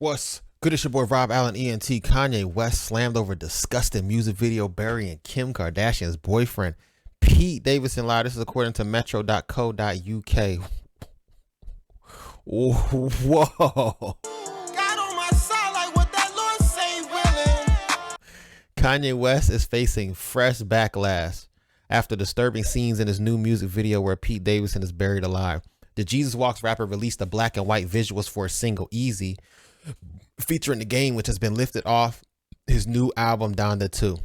What's good? It's your boy Rob Allen, ENT. Kanye West slammed over disgusting music video burying Kim Kardashian's boyfriend, Pete Davidson. Live. This is according to metro.co.uk. Whoa. Kanye West is facing fresh backlash after disturbing scenes in his new music video where Pete Davidson is buried alive. The Jesus Walks rapper released the black and white visuals for his single Easy, featuring the game, which has been lifted off his new album Donda 2.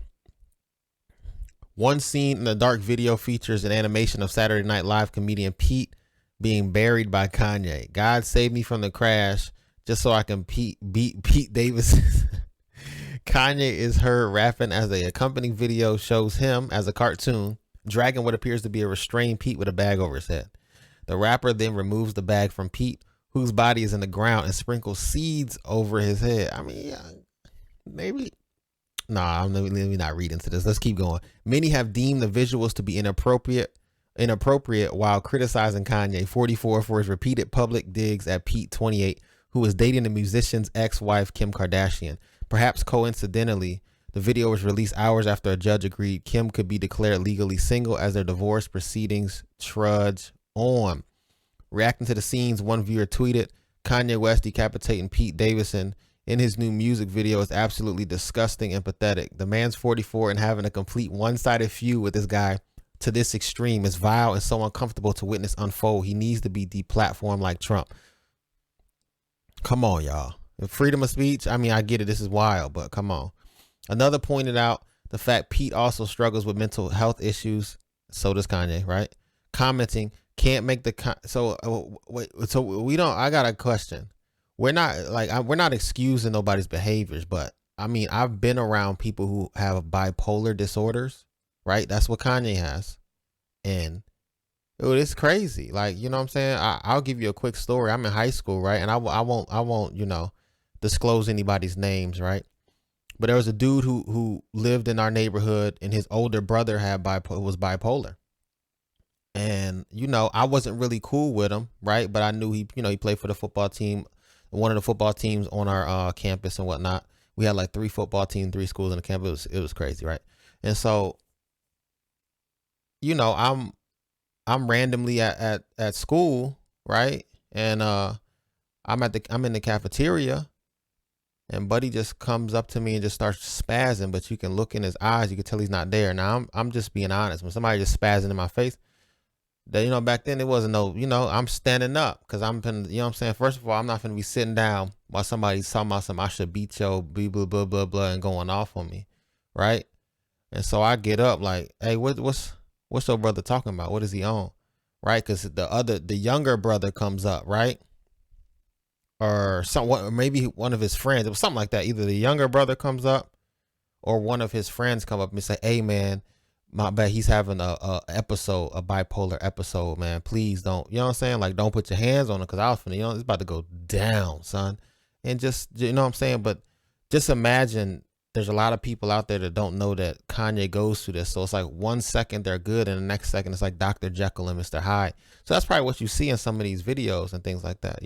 One scene in the dark video features an animation of Saturday Night Live comedian Pete being buried by Kanye. God save me from the crash just so I can beat Pete Davidson. Kanye is heard rapping as the accompanying video shows him as a cartoon dragging what appears to be a restrained Pete with a bag over his head. The rapper then removes the bag from Pete, whose body is in the ground, and sprinkles seeds over his head. I mean, maybe. Nah, let me not read into this. Let's keep going. Many have deemed the visuals to be inappropriate while criticizing Kanye, 44, for his repeated public digs at Pete, 28, who was dating the musician's ex-wife, Kim Kardashian. Perhaps coincidentally, the video was released hours after a judge agreed Kim could be declared legally single as their divorce proceedings trudge on. Reacting to the scenes, one viewer tweeted, Kanye West decapitating Pete Davidson in his new music video is absolutely disgusting and pathetic. The man's 44 and having a complete one-sided feud with this guy to this extreme is vile and so uncomfortable to witness unfold. He needs to be deplatformed like Trump. Come on, y'all. Freedom of speech, I mean, I get it. This is wild, but come on. Another pointed out the fact Pete also struggles with mental health issues. So does Kanye, right? Commenting, can't make the so we don't. I got a question. We're not excusing nobody's behaviors, but I mean, I've been around people who have bipolar disorders, right? That's what Kanye has, and it's crazy. Like, you know what I'm saying? I'll give you a quick story. I'm in high school, right? And I won't disclose anybody's names, right? But there was a dude who lived in our neighborhood, and his older brother was bipolar. And, I wasn't really cool with him, right? But I knew he played for the football team, one of the football teams on our campus and whatnot. We had like 3 football teams, 3 schools on the campus. It was crazy, right? And so, I'm randomly at school, right? And I'm in the cafeteria, and Buddy just comes up to me and just starts spazzing. But you can look in his eyes, you can tell he's not there. Now I'm just being honest. When somebody just spazzing in my face, that back then it wasn't no, I'm standing up because I'm finna, what I'm saying. First of all, I'm not gonna be sitting down while somebody's talking about something. I should beat your blah blah blah blah blah and going off on me, right? And so I get up like, hey, what's your brother talking about? What is he on? Right? Because the younger brother comes up, right? Or maybe one of his friends. It was something like that. Either the younger brother comes up or one of his friends come up and say, hey man, my bad, he's having a bipolar episode, man. Please don't, you know what I'm saying? Like, don't put your hands on it, because I was finna, it's about to go down, son. And just, you know what I'm saying? But just imagine there's a lot of people out there that don't know that Kanye goes through this. So it's like 1 second they're good, and the next second it's like Dr. Jekyll and Mr. Hyde. So that's probably what you see in some of these videos and things like that,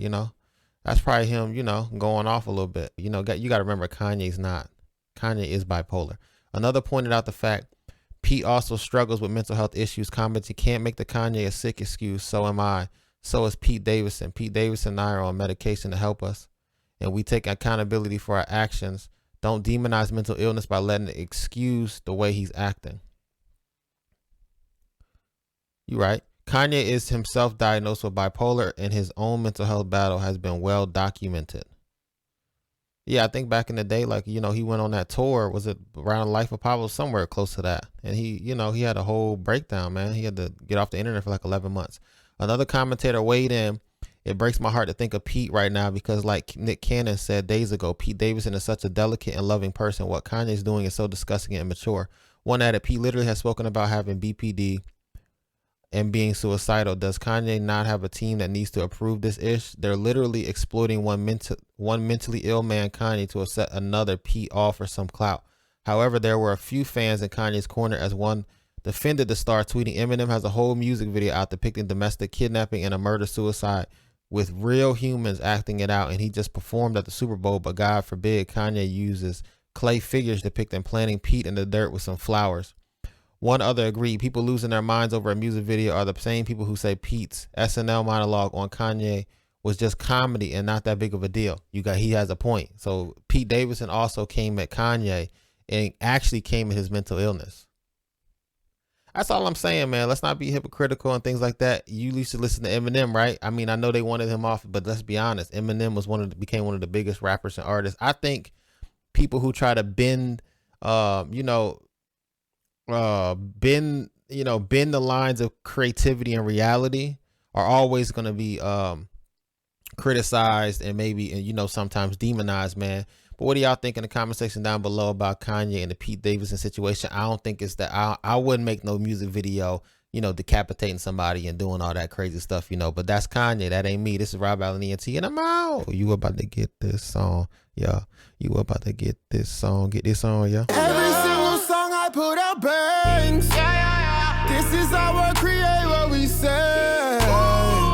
That's probably him, going off a little bit. You got to remember, Kanye is bipolar. Another pointed out the fact Pete also struggles with mental health issues, commenting, can't make the Kanye a sick excuse. So am I. So is Pete Davidson. Pete Davidson and I are on medication to help us, and we take accountability for our actions. Don't demonize mental illness by letting it excuse the way he's acting. You right. Kanye is himself diagnosed with bipolar, and his own mental health battle has been well documented. Yeah, I think back in the day, like, he went on that tour. Was it Around the Life of Pablo? Somewhere close to that. And he had a whole breakdown, man. He had to get off the internet for like 11 months. Another commentator weighed in. It breaks my heart to think of Pete right now because, like Nick Cannon said days ago, Pete Davidson is such a delicate and loving person. What Kanye's doing is so disgusting and immature. One added, Pete literally has spoken about having BPD and being suicidal. Does Kanye not have a team that needs to approve this ish? They're literally exploiting one mentally ill man, Kanye, to set another Pete off for some clout. However, there were a few fans in Kanye's corner as one defended the star, tweeting, Eminem has a whole music video out depicting domestic kidnapping and a murder-suicide with real humans acting it out, and he just performed at the Super Bowl. But God forbid Kanye uses clay figures depicting planting Pete in the dirt with some flowers. One other agreed. People losing their minds over a music video are the same people who say Pete's SNL monologue on Kanye was just comedy and not that big of a deal. He has a point. So Pete Davidson also came at Kanye and actually came at his mental illness. That's all I'm saying, man. Let's not be hypocritical and things like that. You used to listen to Eminem, right? I mean, I know they wanted him off, but let's be honest. Eminem was became one of the biggest rappers and artists. I think people who try to bend the lines of creativity and reality are always going to be criticized and maybe, sometimes demonized, man. But what do y'all think in the comment section down below about Kanye and the Pete Davidson situation? I don't think it's that. I wouldn't make no music video, decapitating somebody and doing all that crazy stuff, but that's Kanye. That ain't me. This is Rob Allen ENT, and I'm out. You about to get this song. Yeah. You about to get this song. Get this song, yeah. Every single song I put out,